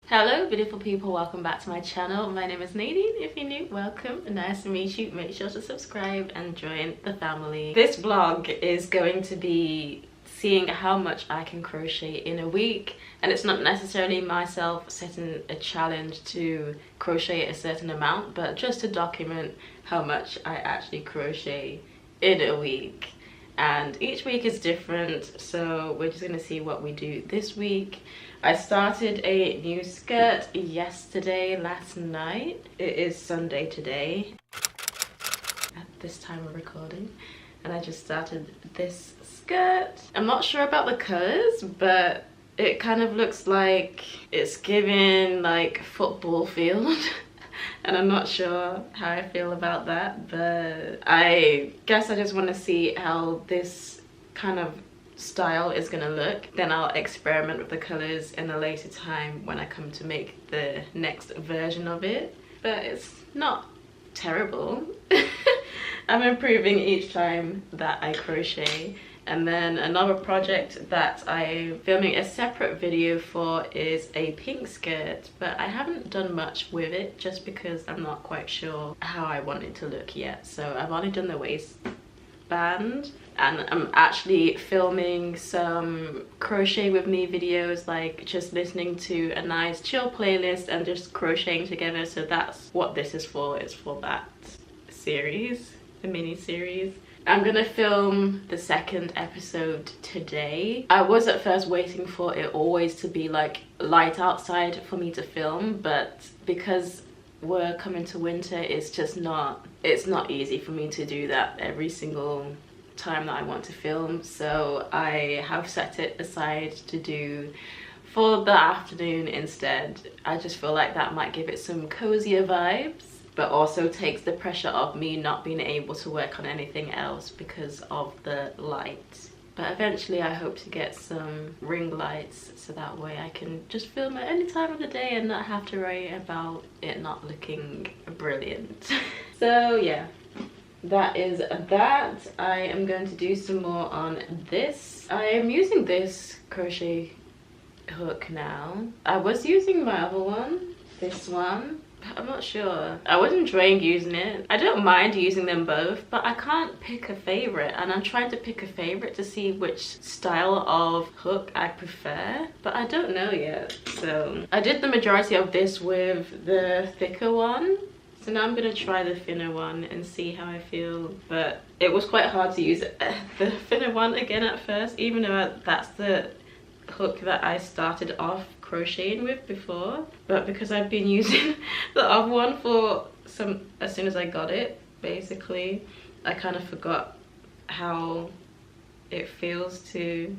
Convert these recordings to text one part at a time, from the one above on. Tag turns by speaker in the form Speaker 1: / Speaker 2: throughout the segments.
Speaker 1: Hello beautiful people, welcome back to my channel. My name is Nadine. If you're new, welcome. Nice to meet you. Make sure to subscribe and join the family. This vlog is going to be seeing how much I can crochet in a week, and it's not necessarily myself setting a challenge to crochet a certain amount, but just to document how much I actually crochet in a week. And each week is different, so we're just gonna see what we do this week. I started a new skirt last night. It is Sunday today at this time of recording, and I just started this skirt. I'm not sure about the colors, but it kind of looks like it's giving like football field. And I'm not sure how I feel about that, but I guess I just want to see how this kind of style is gonna look. Then I'll experiment with the colors in a later time when I come to make the next version of it. But it's not terrible. I'm improving each time that I crochet. And then another project that I'm filming a separate video for is a pink skirt, but I haven't done much with it just because I'm not quite sure how I want it to look yet. So I've only done the waistband, and I'm actually filming some crochet with me videos, like just listening to a nice chill playlist and just crocheting together. So that's what this is for. It's for that series, the mini series. I'm gonna film the second episode today. I was at first waiting for it always to be like light outside for me to film, but because we're coming to winter, it's not easy for me to do that every single time that I want to film. So I have set it aside to do for the afternoon instead. I just feel like that might give it some cozier vibes, but also takes the pressure off me not being able to work on anything else because of the light. But eventually I hope to get some ring lights so that way I can just film at any time of the day and not have to worry about it not looking brilliant. So yeah, that is that. I am going to do some more on this. I am using this crochet hook now. I was using my other one, this one. I'm not sure. I was enjoying using it. I don't mind using them both, but I can't pick a favorite, and I'm trying to pick a favorite to see which style of hook I prefer, but I don't know yet. So I did the majority of this with the thicker one, so now I'm gonna try the thinner one and see how I feel. But it was quite hard to use the thinner one again at first, even though that's the hook that I started off crocheting with before, but because I've been using the other one as soon as I got it, basically I kind of forgot how it feels to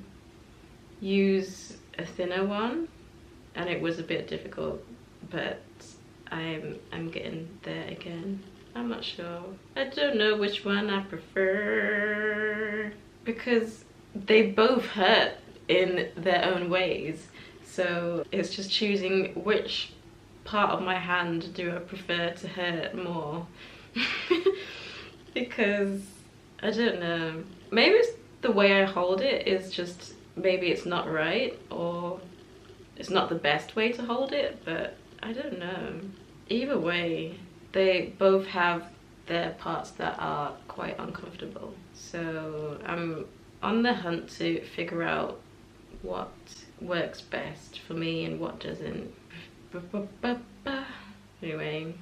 Speaker 1: use a thinner one, and it was a bit difficult, but I'm getting there again. I'm not sure. I don't know which one I prefer because they both hurt in their own ways. So it's just choosing which part of my hand do I prefer to hurt more. Because I don't know, maybe it's the way I hold it is just, maybe it's not right, or it's not the best way to hold it, but I don't know. Either way, they both have their parts that are quite uncomfortable. So I'm on the hunt to figure out what works best for me and what doesn't. Anyway,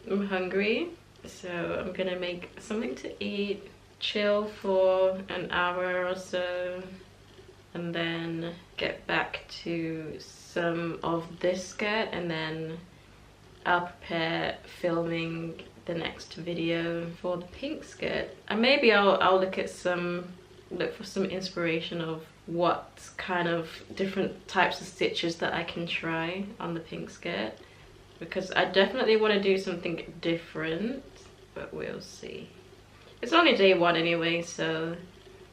Speaker 1: I'm hungry, so I'm gonna make something to eat, chill for an hour or so, and then get back to some of this skirt, and then I'll prepare filming the next video for the pink skirt. And maybe I'll look for some inspiration of what kind of different types of stitches that I can try on the pink skirt, because I definitely want to do something different, but we'll see. It's only day one anyway, so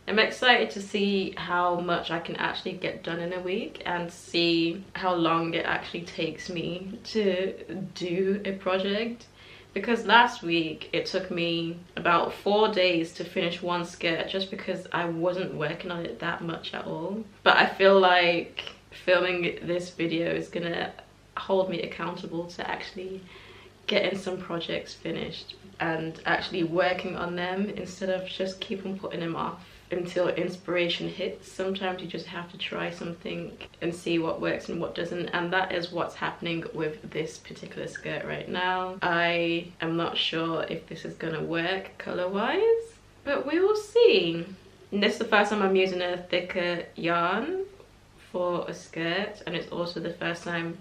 Speaker 1: I'm excited to see how much I can actually get done in a week and see how long it actually takes me to do a project. Because last week it took me about 4 days to finish one skirt just because I wasn't working on it that much at all. But I feel like filming this video is gonna hold me accountable to actually getting some projects finished and actually working on them instead of just keep on putting them off until inspiration hits. Sometimes you just have to try something and see what works and what doesn't, and that is what's happening with this particular skirt right now. I am not sure if this is gonna work color wise, but we will see. And this is the first time I'm using a thicker yarn for a skirt, and it's also the first time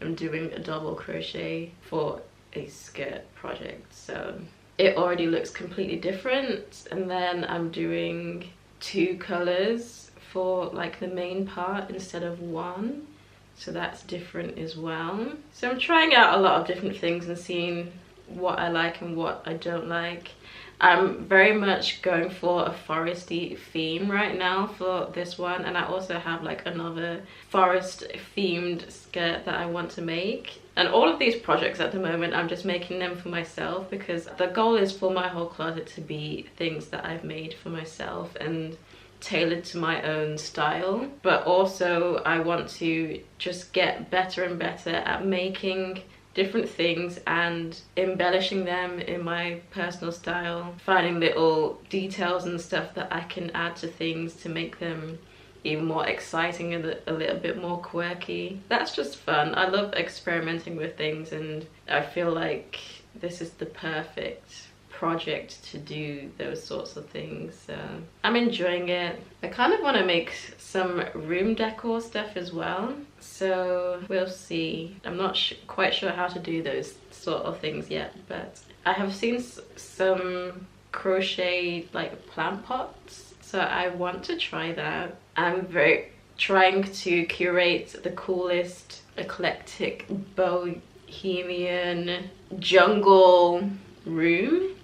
Speaker 1: I'm doing a double crochet for a skirt project, so it already looks completely different. And then I'm doing 2 colors for like the main part instead of 1, so that's different as well. So I'm trying out a lot of different things and seeing what I like and what I don't like. I'm very much going for a foresty theme right now for this one, and I also have like another forest themed skirt that I want to make. And all of these projects at the moment, I'm just making them for myself, because the goal is for my whole closet to be things that I've made for myself and tailored to my own style. But also I want to just get better and better at making different things and embellishing them in my personal style, finding little details and stuff that I can add to things to make them even more exciting and a little bit more quirky. That's just fun. I love experimenting with things, and I feel like this is the perfect project to do those sorts of things, so I'm enjoying it. I kind of want to make some room decor stuff as well, so we'll see. I'm not quite sure how to do those sort of things yet, but I have seen some crochet like plant pots, so I want to try that. I'm trying to curate the coolest eclectic bohemian jungle room.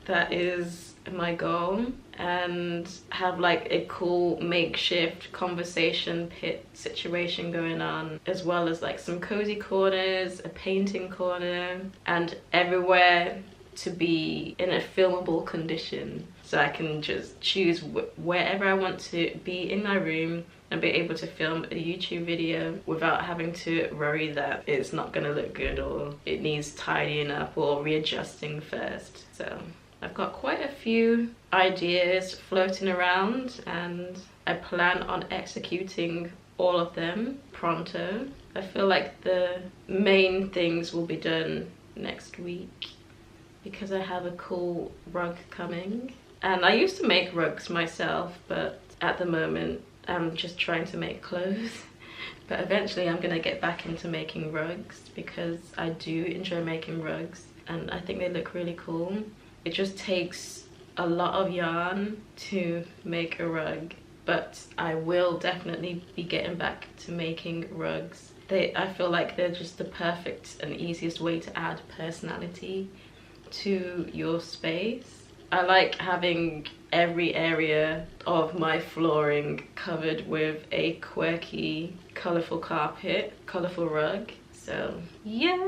Speaker 1: That is my goal, and have like a cool makeshift conversation pit situation going on, as well as like some cozy corners, a painting corner, and everywhere to be in a filmable condition, so I can just choose wherever I want to be in my room and be able to film a YouTube video without having to worry that it's not gonna look good or it needs tidying up or readjusting first. So I've got quite a few ideas floating around, and I plan on executing all of them pronto. I feel like the main things will be done next week, because I have a cool rug coming. And I used to make rugs myself, but at the moment I'm just trying to make clothes. But eventually I'm gonna get back into making rugs, because I do enjoy making rugs and I think they look really cool. It just takes a lot of yarn to make a rug, but I will definitely be getting back to making rugs. I feel like they're just the perfect and easiest way to add personality to your space. I like having every area of my flooring covered with a quirky, colourful carpet, colourful rug. So yes,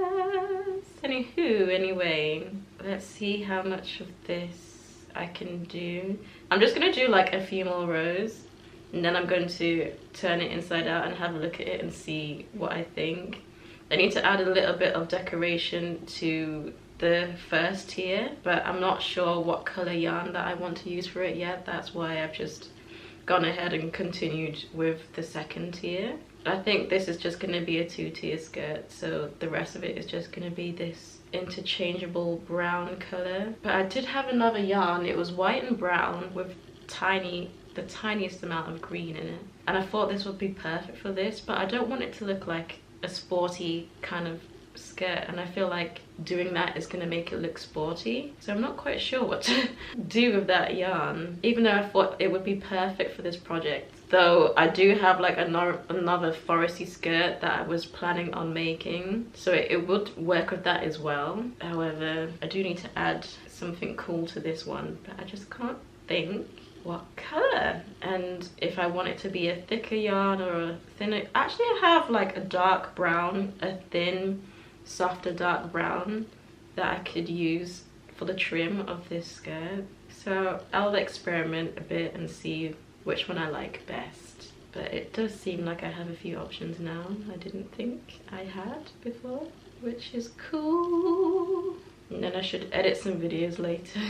Speaker 1: anyway, let's see how much of this I can do. I'm just gonna do like a few more rows, and then I'm going to turn it inside out and have a look at it and see what I think. I need to add a little bit of decoration to the first tier, but I'm not sure what color yarn that I want to use for it yet. That's why I've just gone ahead and continued with the second tier. I think this is just going to be a 2-tier skirt, so the rest of it is just going to be this interchangeable brown color. But I did have another yarn. It was white and brown with the tiniest amount of green in it, and I thought this would be perfect for this, but I don't want it to look like a sporty kind of skirt, and I feel like doing that is going to make it look sporty, so I'm not quite sure what to do with that yarn, even though I thought it would be perfect for this project. Though I do have like another foresty skirt that I was planning on making, so it would work with that as well. However, I do need to add something cool to this one, but I just can't think what color, and if I want it to be a thicker yarn or a thinner. Actually, I have like a dark brown, a thin softer dark brown that I could use for the trim of this skirt, so I'll experiment a bit and see which one I like best. but it does seem like I have a few options now I didn't think I had before, which is cool. And then I should edit some videos later.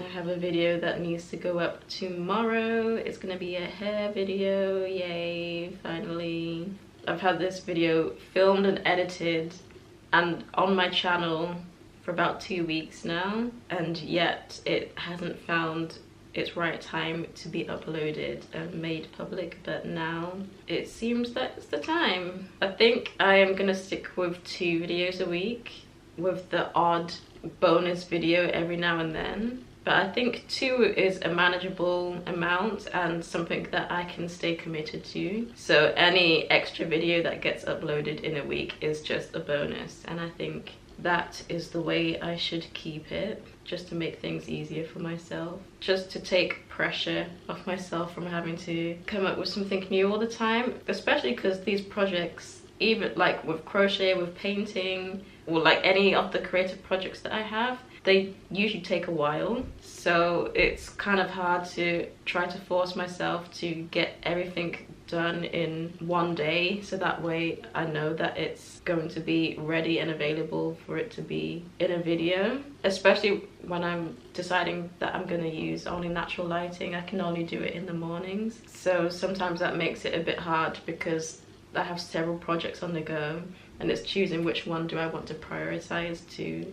Speaker 1: I have a video that needs to go up tomorrow. It's gonna be a hair video, yay, finally. I've had this video filmed and edited and on my channel for about 2 weeks now, and yet it hasn't found its right time to be uploaded and made public, but now it seems that it's the time. I think I am gonna stick with 2 videos a week with the odd bonus video every now and then. But I think 2 is a manageable amount and something that I can stay committed to. So any extra video that gets uploaded in a week is just a bonus. And I think that is the way I should keep it, just to make things easier for myself. Just to take pressure off myself from having to come up with something new all the time. Especially because these projects, even like with crochet, with painting, or like any of the creative projects that I have, they usually take a while, so it's kind of hard to try to force myself to get everything done in one day, so that way I know that it's going to be ready and available for it to be in a video. Especially when I'm deciding that I'm going to use only natural lighting, I can only do it in the mornings, so sometimes that makes it a bit hard because I have several projects on the go and it's choosing which one do I want to prioritize to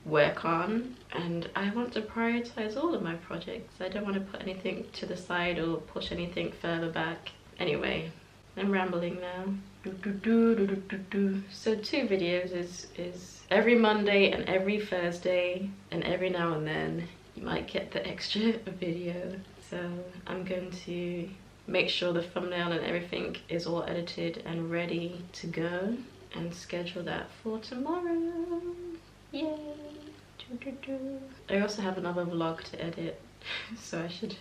Speaker 1: work on, and I want to prioritize all of my projects. I don't want to put anything to the side or push anything further back. Anyway, I'm rambling now. So 2 videos is every Monday and every Thursday, and every now and then you might get the extra video. So I'm going to make sure the thumbnail and everything is all edited and ready to go, and schedule that for tomorrow. Yay! I also have another vlog to edit, so I should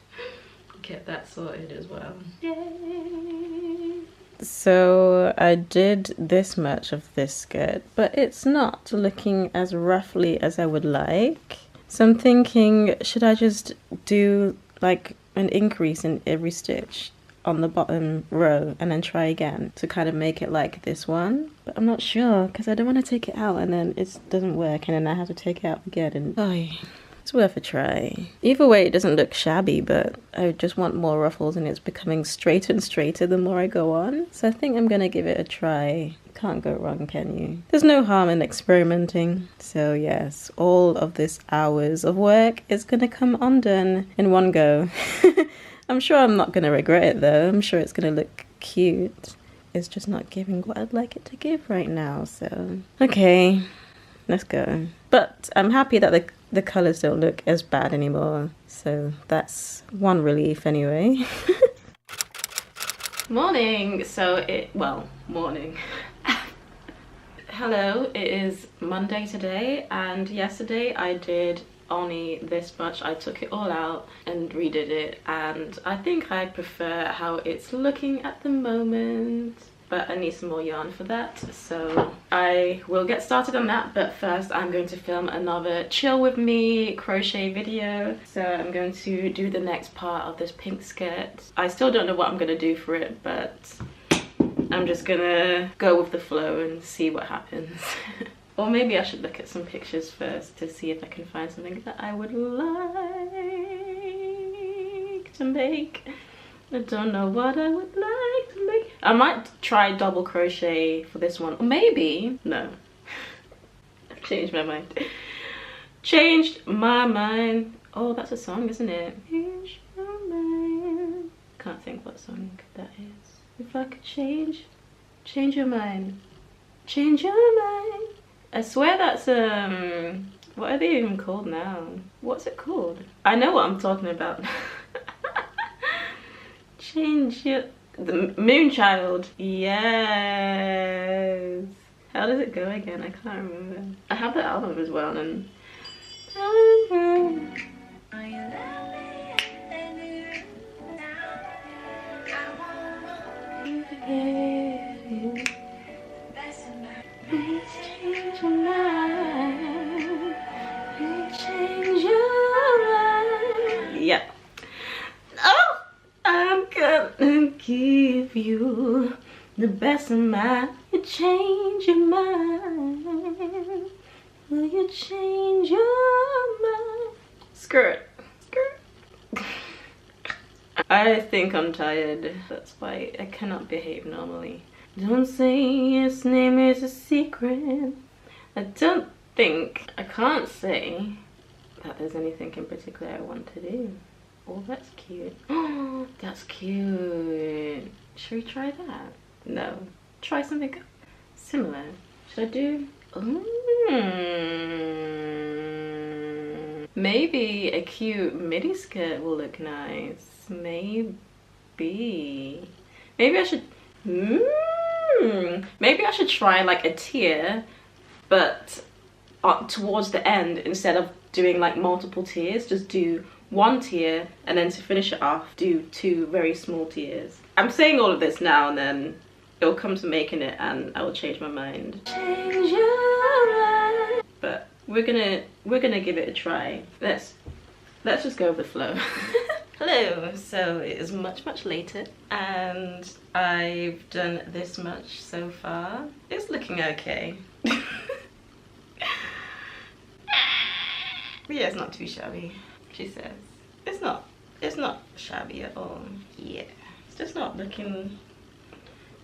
Speaker 1: get that sorted as well. Yay! So I did this much of this skirt, but it's not looking as roughly as I would like. So I'm thinking, should I just do like an increase in every stitch on the bottom row and then try again to kind of make it like this one? But I'm not sure because I don't want to take it out and then it doesn't work and then I have to take it out again, and it's worth a try. Either way, it doesn't look shabby, but I just want more ruffles and it's becoming straighter and straighter the more I go on. So I think I'm gonna give it a try. Can't go wrong, can you? There's no harm in experimenting. So yes, all of this hours of work is gonna come undone in one go. I'm sure I'm not gonna regret it though. I'm sure it's gonna look cute. It's just not giving what I'd like it to give right now, so okay, let's go. But I'm happy that the colors don't look as bad anymore, so that's one relief anyway. Morning. Morning. Hello, it is Monday today, and yesterday I did only this much. I took it all out and redid it, and I think I prefer how it's looking at the moment, but I need some more yarn for that, so I will get started on that. But first I'm going to film another chill with me crochet video, so I'm going to do the next part of this pink skirt. I still don't know what I'm going to do for it, but I'm just gonna go with the flow and see what happens. Or maybe I should look at some pictures first to see if I can find something that I would like to make. I don't know what I would like to make. I might try double crochet for this one. Or maybe, no. I've changed my mind. Changed my mind. Oh, that's a song, isn't it? Change my mind. Can't think what song that is. If I could change your mind. Change your mind. I swear that's what are they even called now? What's it called? I know what I'm talking about. Change your... The Moonchild. Yes. How does it go again? I can't remember. I have the album as well, and yeah. Oh, I'm gonna keep the best of mine. You change your mind. Will you change your mind? Skirt. Skirt. I think I'm tired. That's why I cannot behave normally. Don't say his name is a secret. I can't say that there's anything in particular I want to do. Oh, that's cute. Oh, that's cute. Should we try that? No. Try something similar. Should I do? Maybe a cute midi skirt will look nice. Maybe I should. Maybe I should try like a tier, but towards the end, instead of doing like multiple tiers, just do one tier, and then to finish it off, do 2 very small tiers. I'm saying all of this now, and then it'll come to making it, and I will change my mind. Change your mind. But we're gonna give it a try. Let's just go with the flow. Hello. So it is much later, and I've done this much so far. It's looking okay. Yeah, it's not too shabby, she says. It's not shabby at all. Yeah, it's just not looking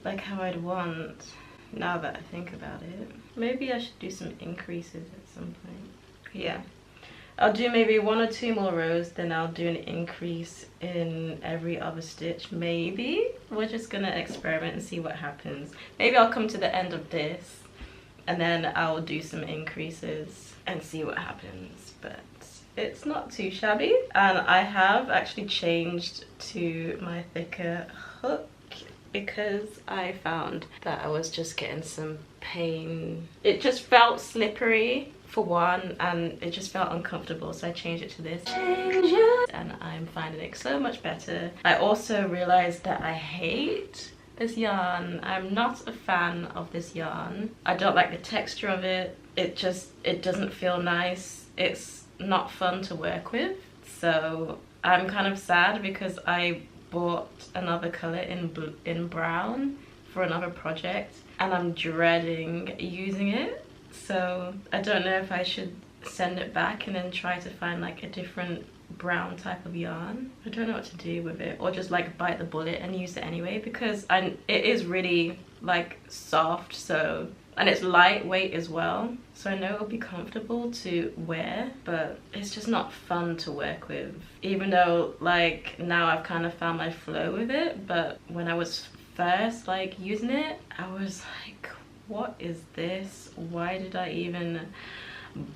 Speaker 1: like how I'd want now that I think about it. Maybe I should do some increases at some point. Yeah, I'll do maybe 1 or 2 more rows, then I'll do an increase in every other stitch. Maybe we're just gonna experiment and see what happens. Maybe I'll come to the end of this and then I'll do some increases and see what happens. But it's not too shabby, and I have actually changed to my thicker hook because I found that I was just getting some pain. It just felt slippery for one, and it just felt uncomfortable, so I changed it to this, and I'm finding it so much better. I also realized that I hate this yarn. I'm not a fan of this yarn. I don't like the texture of it. It doesn't feel nice. It's not fun to work with. So I'm kind of sad because I bought another color in brown for another project, and I'm dreading using it. So I don't know if I should send it back and then try to find like a different brown type of yarn. I don't know what to do with it, or just like bite the bullet and use it anyway, because it is really like soft, so, and it's lightweight as well, so I know it'll be comfortable to wear, but it's just not fun to work with. Even though like now I've kind of found my flow with it, but when I was first like using it, I was like, what is this? Why did I even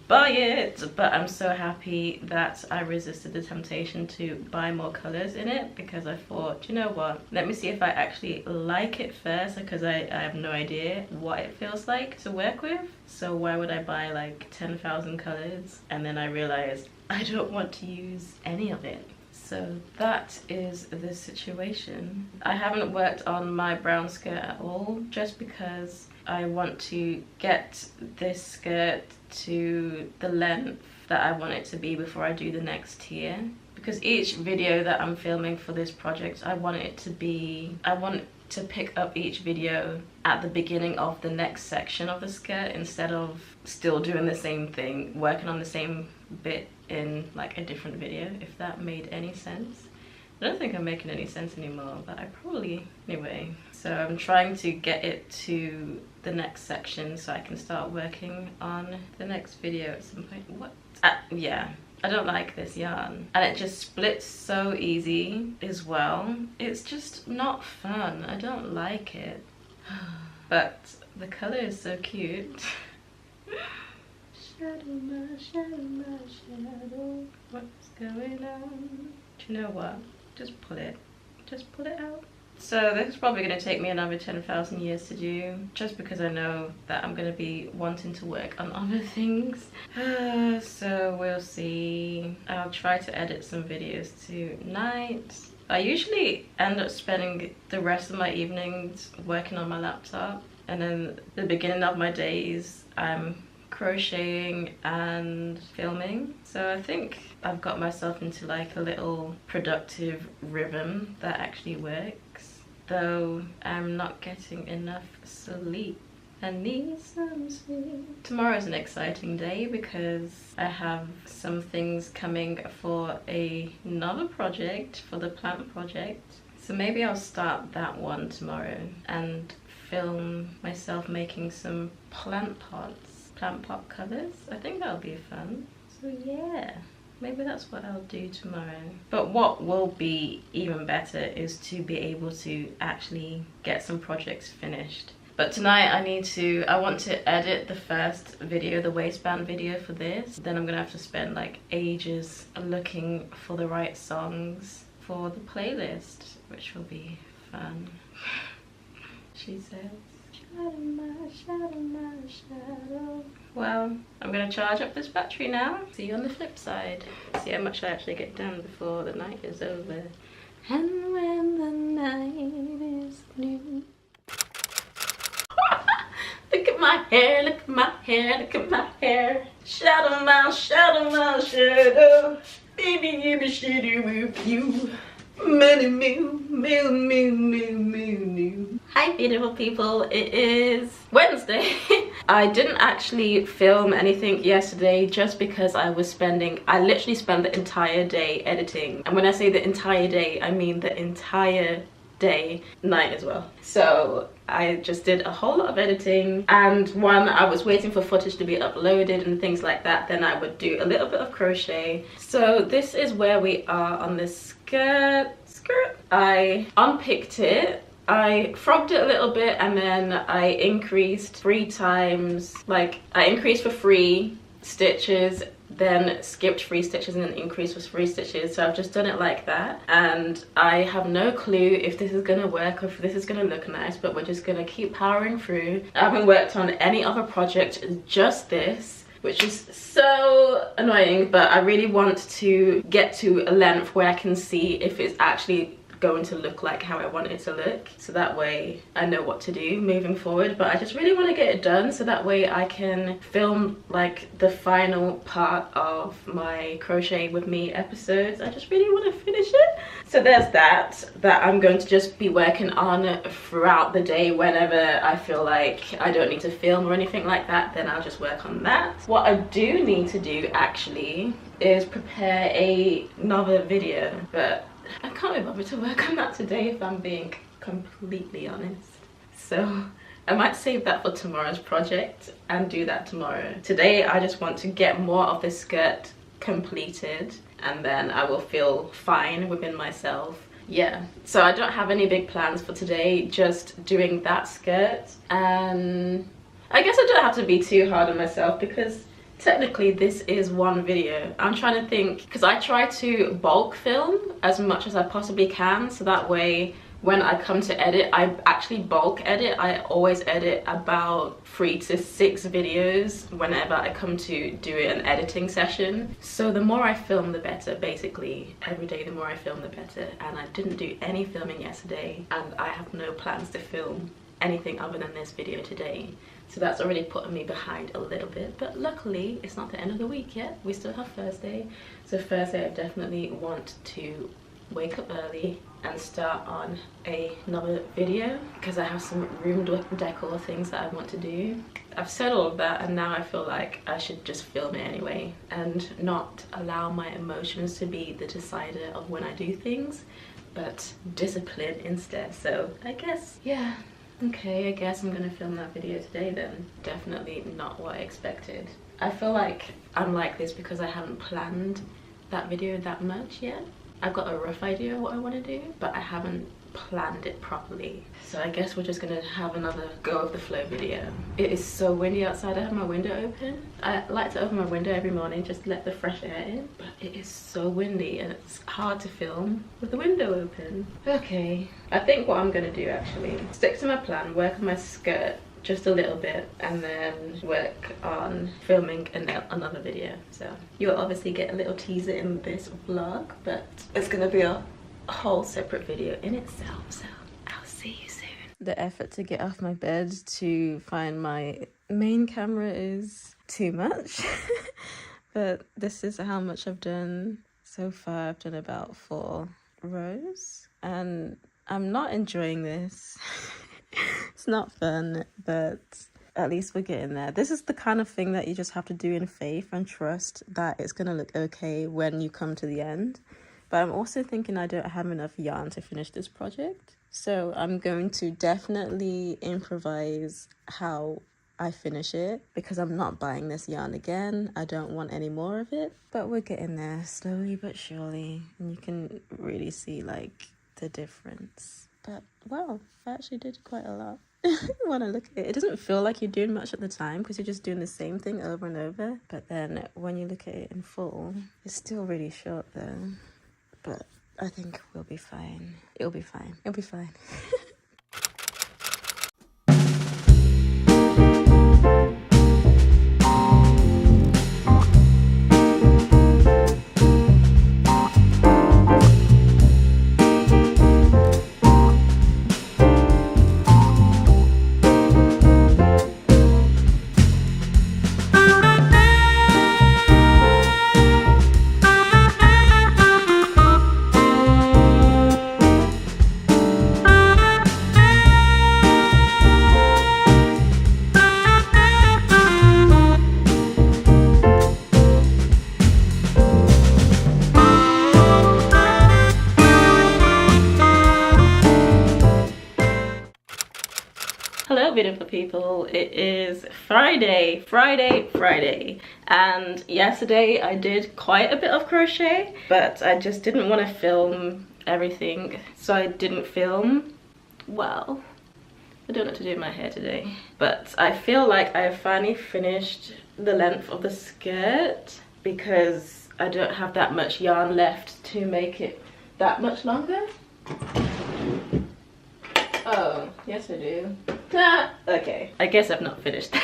Speaker 1: buy it? But I'm so happy that I resisted the temptation to buy more colors in it, because I thought, you know what, let me see if I actually like it first, because I have no idea what it feels like to work with. So why would I buy like 10,000 colors? And then I realized I don't want to use any of it. So that is the situation. I haven't worked on my brown skirt at all, just because I want to get this skirt to the length that I want it to be before I do the next tier. Because each video that I'm filming for this project, I want to pick up each video at the beginning of the next section of the skirt, instead of still doing the same thing, working on the same bit in like a different video, if that made any sense. I don't think I'm making any sense anymore, but I probably, anyway. So I'm trying to get it to the next section so I can start working on the next video at some point. What? Yeah, I don't like this yarn, and it just splits so easy as well. It's just not fun. I don't like it. But the color is so cute. Shadow, my shadow, my shadow, what's going on? Do you know what? Just pull it out. So this is probably going to take me another 10,000 years to do, just because I know that I'm going to be wanting to work on other things. So we'll see. I'll try to edit some videos tonight. I usually end up spending the rest of my evenings working on my laptop, and then the beginning of my days I'm crocheting and filming. So I think I've got myself into like a little productive rhythm that actually works. though I'm not getting enough sleep. I need some sleep. Tomorrow is an exciting day because I have some things coming for another project, for the plant project. So maybe I'll start that one tomorrow and film myself making some plant pot covers. I think that'll be fun. So yeah, maybe that's what I'll do tomorrow. But what will be even better is to be able to actually get some projects finished. But tonight I want to edit the first video, the waistband video for this. Then I'm gonna have to spend like ages looking for the right songs for the playlist, which will be fun. She says, shadow, my shadow, my shadow. Well, I'm gonna charge up this battery now. See you on the flip side. See how much I actually get done before the night is over. And when the night is new. Look at my hair, look at my hair, look at my hair. Shadow, my shadow, my shadow. Baby, you be shitty with you. Moo, moo, moo, moo, moo, moo, moo. Hi beautiful people, it is Wednesday. I didn't actually film anything yesterday just because I literally spent the entire day editing. And when I say the entire day, I mean the entire day, night as well. So I just did a whole lot of editing, and when I was waiting for footage to be uploaded and things like that, then I would do a little bit of crochet. So this is where we are on this skirt. I unpicked it, I frogged it a little bit, and then I increased 3 times. Like I increased for 3 stitches, then skipped 3 stitches, and then increased for 3 stitches. So I've just done it like that, and I have no clue if this is gonna work or if this is gonna look nice, but we're just gonna keep powering through. I haven't worked on any other project, just this, which is so annoying, but I really want to get to a length where I can see if it's actually going to look like how I want it to look, so that way I know what to do moving forward. But I just really want to get it done so that way I can film like the final part of my crochet with me episodes. I just really want to finish it. So there's that I'm going to just be working on throughout the day. Whenever I feel like I don't need to film or anything like that, then I'll just work on that. What I do need to do actually is prepare another video, but I can't be bothered to work on that today if I'm being completely honest. So I might save that for tomorrow's project and do that tomorrow. Today I just want to get more of this skirt completed, and then I will feel fine within myself. Yeah, so I don't have any big plans for today, just doing that skirt. And I guess I don't have to be too hard on myself because technically this is one video. I'm trying to think, because I try to bulk film as much as I possibly can, so that way when I come to edit, I actually bulk edit. I always edit about 3 to 6 videos whenever I come to do an editing session. So the more I film, the better. Basically, every day the more I film, the better. And I didn't do any filming yesterday, and I have no plans to film anything other than this video today. So that's already putting me behind a little bit, but luckily it's not the end of the week yet. We still have Thursday. So Thursday I definitely want to wake up early and start on another video because I have some room decor things that I want to do. I've said all of that, and now I feel like I should just film it anyway and not allow my emotions to be the decider of when I do things, but discipline instead. So I guess, yeah. Okay, I guess I'm gonna film that video today then. Definitely not what I expected. I feel like I'm like this because I haven't planned that video that much yet. I've got a rough idea of what I want to do, but I haven't planned it properly. So I guess we're just gonna have another go of the flow video. It is so windy outside. I have my window open. I like to open my window every morning just to let the fresh air in, but it is so windy and it's hard to film with the window open. Okay, I think what I'm gonna do actually, stick to my plan, work on my skirt just a little bit, and then work on filming another video. So you'll obviously get a little teaser in this vlog, but it's gonna be a whole separate video in itself, so I'll see you soon. The effort to get off my bed to find my main camera is too much. But this is how much I've done so far. I've done about 4 rows, and I'm not enjoying this. It's not fun, but at least we're getting there. This is the kind of thing that you just have to do in faith and trust that it's gonna look okay when you come to the end. But I'm also thinking I don't have enough yarn to finish this project. So I'm going to definitely improvise how I finish it, because I'm not buying this yarn again. I don't want any more of it. But we're getting there slowly but surely. And you can really see like the difference. But wow, I actually did quite a lot. When I look at it, it doesn't feel like you're doing much at the time because you're just doing the same thing over and over. But then when you look at it in full, it's still really short though. But I think we'll be fine. It'll be fine. It'll be fine. Hello beautiful people, it is Friday, and yesterday I did quite a bit of crochet, but I just didn't want to film everything, so I didn't film. Well, I don't know what to do with my hair today, but I feel like I finally finished the length of the skirt because I don't have that much yarn left to make it that much longer. Oh, yes I do. Ah, okay, I guess I've not finished.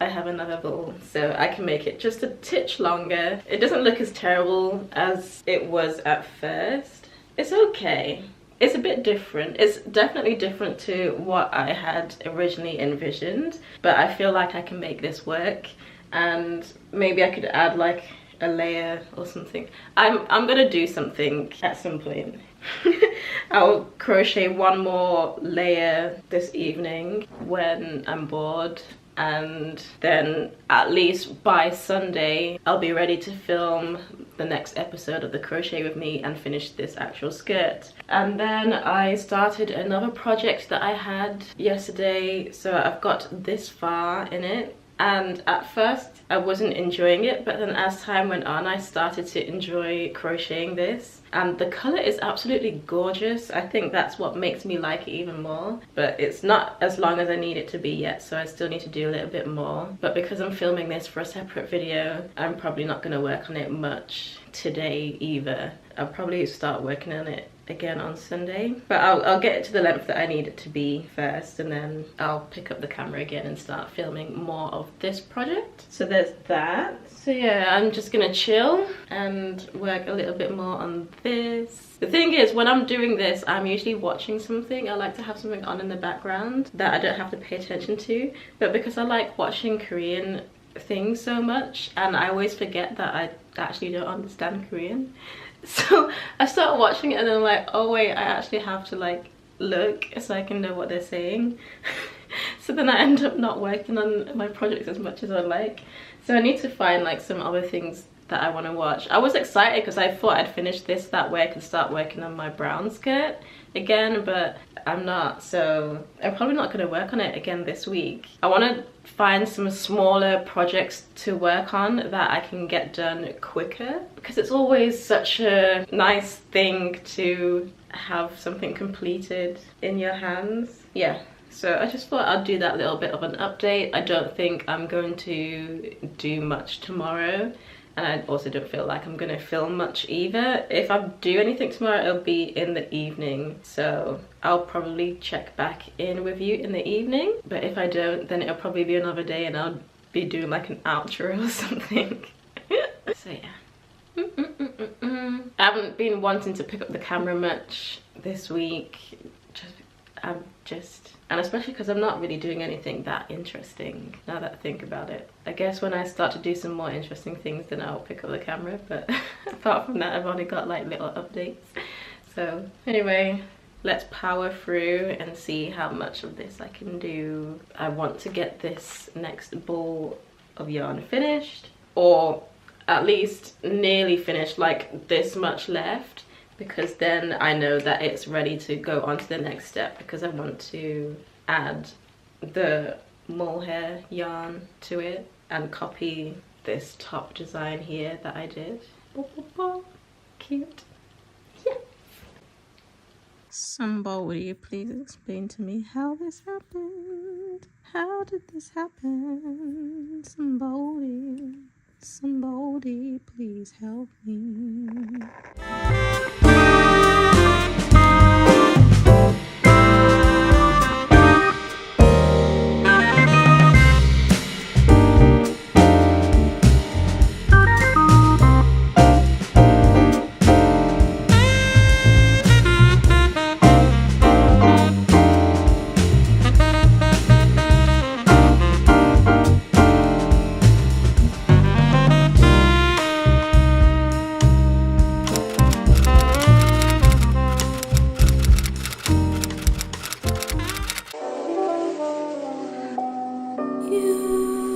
Speaker 1: I have another ball, so I can make it just a titch longer. It doesn't look as terrible as it was at first. It's okay. It's a bit different. It's definitely different to what I had originally envisioned, but I feel like I can make this work, and maybe I could add like a layer or something. I'm gonna do something at some point. I'll crochet one more layer this evening when I'm bored, and then at least by Sunday I'll be ready to film the next episode of the Crochet with Me and finish this actual skirt. And then I started another project that I had yesterday, so I've got this far in it, and at first I wasn't enjoying it, but then as time went on I started to enjoy crocheting this, and the color is absolutely gorgeous. I think that's what makes me like it even more, but it's not as long as I need it to be yet, so I still need to do a little bit more. But because I'm filming this for a separate video, I'm probably not going to work on it much today either. I'll probably start working on it again on Sunday, but I'll get it to the length that I need it to be first, and then I'll pick up the camera again and start filming more of this project. So there's that. So yeah, I'm just gonna chill and work a little bit more on this. The thing is, when I'm doing this, I'm usually watching something. I like to have something on in the background that I don't have to pay attention to, but because I like watching Korean things so much, and I always forget that I actually don't understand Korean, so I start watching it and then I'm like, oh wait, I actually have to like look so I can know what they're saying. So then I end up not working on my projects as much as I like. So I need to find like some other things that I want to watch. I was excited because I thought I'd finish this, that way I could start working on my brown skirt again, but I'm not, so I'm probably not going to work on it again this week. I want to find some smaller projects to work on that I can get done quicker, because it's always such a nice thing to have something completed in your hands. Yeah, so I just thought I'd do that little bit of an update. I don't think I'm going to do much tomorrow, and I also don't feel like I'm gonna film much either. If I do anything tomorrow, it'll be in the evening, so I'll probably check back in with you in the evening. But if I don't, then it'll probably be another day and I'll be doing like an outro or something. So yeah. I haven't been wanting to pick up the camera much this week. And especially because I'm not really doing anything that interesting now that I think about it. I guess when I start to do some more interesting things, then I'll pick up the camera, but apart from that, I've only got like little updates. So anyway, let's power through and see how much of this I can do. I want to get this next ball of yarn finished, or at least nearly finished, like this much left, because then I know that it's ready to go on to the next step, because I want to add the mohair yarn to it and copy this top design here that I did. Cute. Yeah. Somebody please explain to me how this happened. How did this happen? Somebody please help me. You